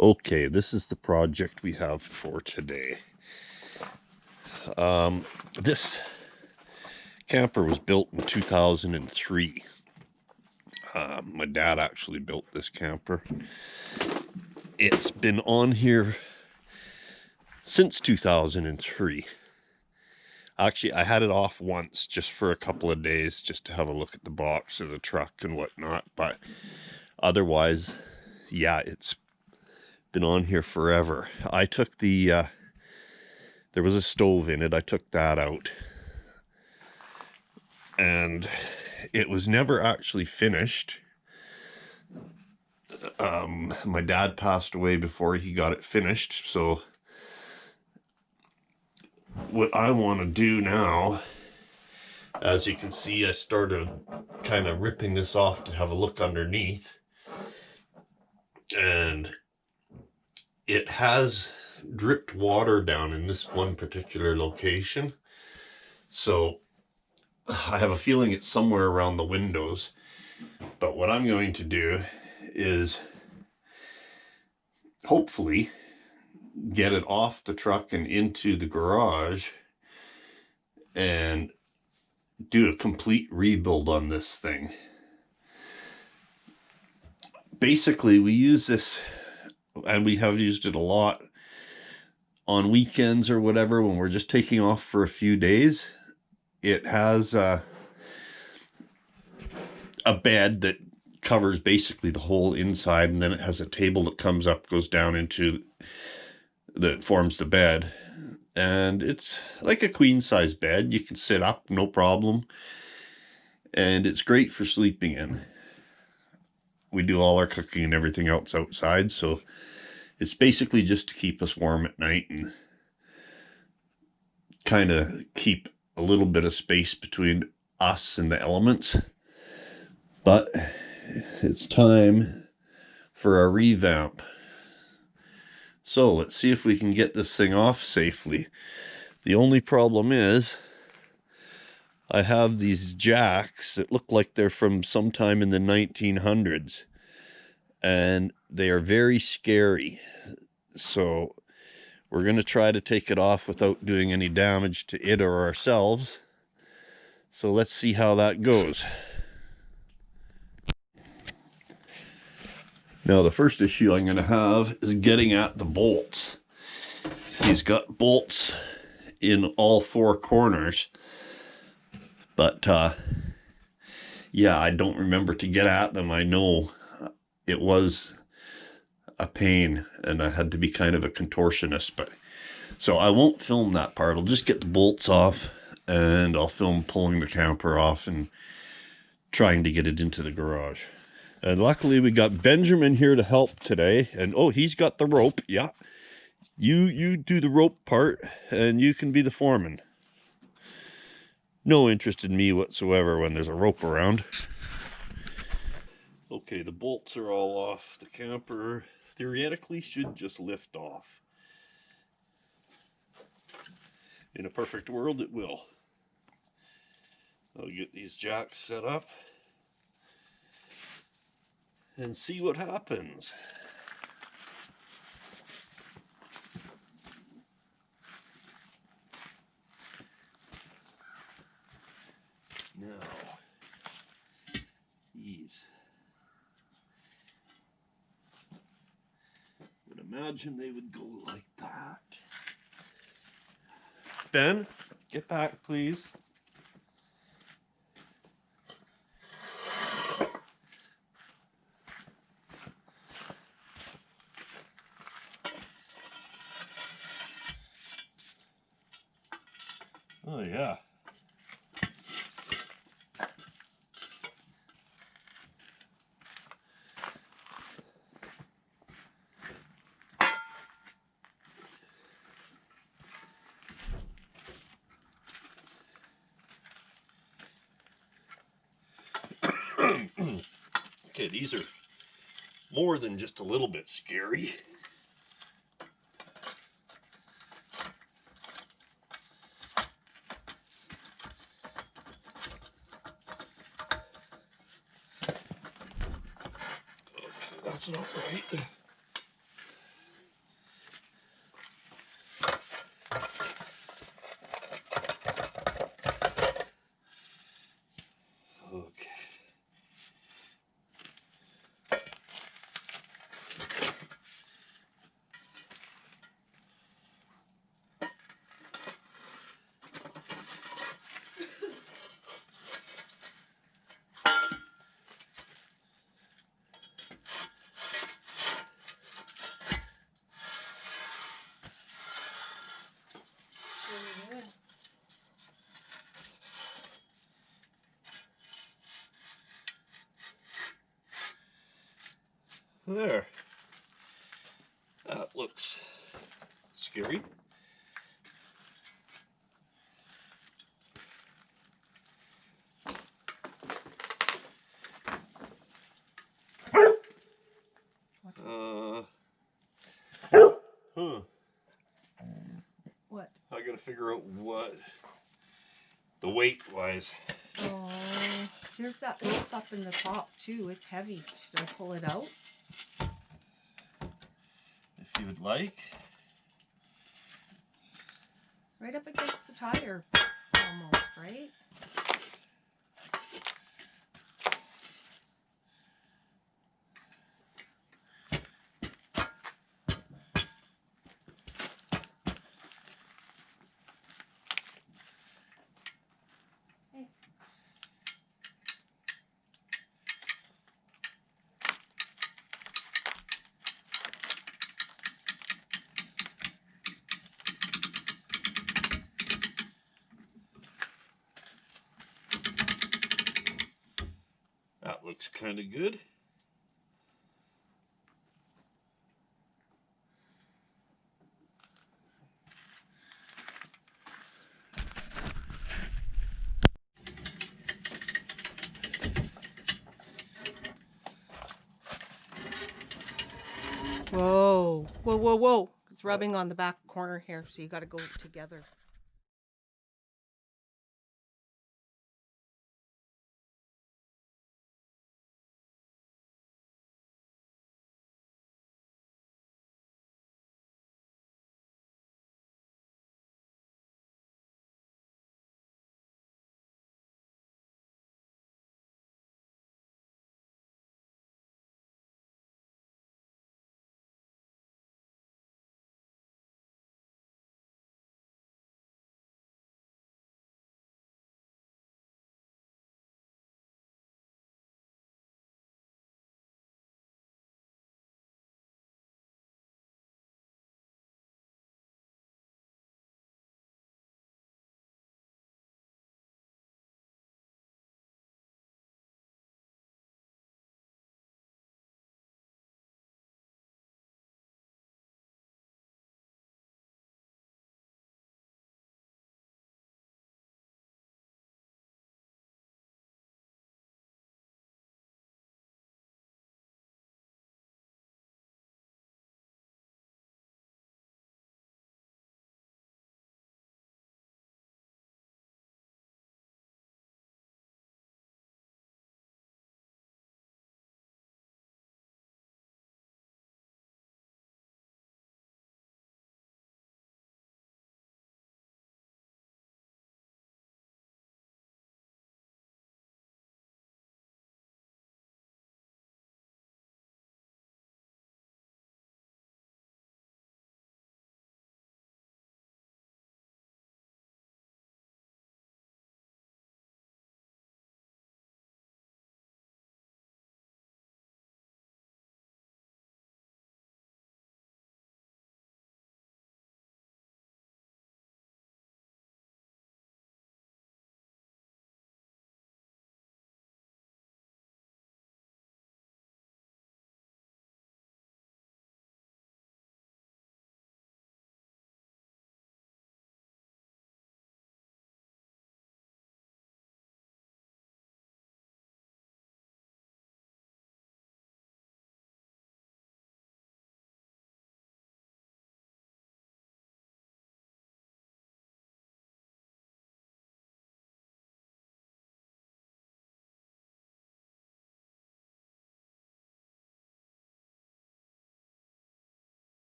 Okay, this is the project we have for today. This camper was built in 2003. My dad actually built this camper. It's been on here since 2003. Actually, I had it off once just for a couple of days just to have a look at the box of the truck and whatnot. But otherwise, yeah, it's been on here forever. I took the there was a stove in it. I took that out, and it was never actually finished. My dad passed away before he got it finished, so what I want to do now, as you can see, I started kind of ripping this off to have a look underneath, and it has dripped water down in this one particular location, so I have a feeling it's somewhere around the windows. But what I'm going to do is hopefully get it off the truck and into the garage and do a complete rebuild on this thing. Basically, we use this, and we have used it a lot on weekends or whatever when we're just taking off for a few days. It has a bed that covers basically the whole inside, and then it has a table that comes up, goes down into, that forms the bed. And it's like a queen size bed. You can sit up, no problem. And it's great for sleeping in. We do all our cooking and everything else outside, so it's basically just to keep us warm at night and kind of keep a little bit of space between us and the elements. But it's time for a revamp. So let's see if we can get this thing off safely. The only problem is I have these jacks that look like they're from sometime in the 1900s, and they are very scary. So we're going to try to take it off without doing any damage to it or ourselves. So let's see how that goes. Now, the first issue I'm going to have is getting at the bolts. He's got bolts in all four corners, but yeah, I don't remember to get at them. I know it was a pain, and I had to be kind of a contortionist, but so I won't film that part. I'll just get the bolts off, and I'll film pulling the camper off and trying to get it into the garage. And luckily we got Benjamin here to help today. And oh, he's got the rope. Yeah. You do the rope part, and you can be the foreman. No interest in me whatsoever when there's a rope around. Okay, the bolts are all off. The camper theoretically should just lift off. In a perfect world, it will. I'll get these jacks set up and see what happens. Now, these, would imagine they would go like that. Ben, get back, please. Oh, yeah. Okay, these are more than just a little bit scary. That's not right. good. There. That looks scary. Huh. What? I gotta figure out what the weight wise. Oh, there's that wolf up in the top too. It's heavy. Should I pull it out? If you would like. Right up against the tire, almost, right? That looks kind of good. Whoa, whoa, whoa, whoa. It's rubbing on the back corner here, so you got to go together.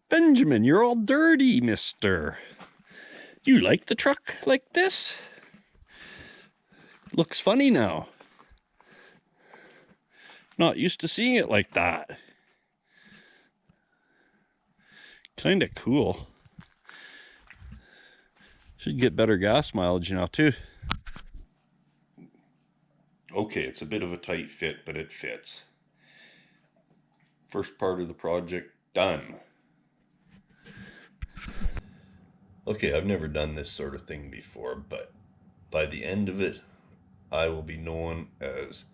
Benjamin, you're all dirty, mister. Do you like the truck like this? Looks funny now. Not used to seeing it like that. Kinda cool. Should get better gas mileage now too. Okay, it's a bit of a tight fit, but it fits. First part of the project done. Okay, I've never done this sort of thing before, but by the end of it, I will be known as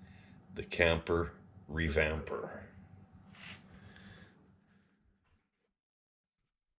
the camper revamper.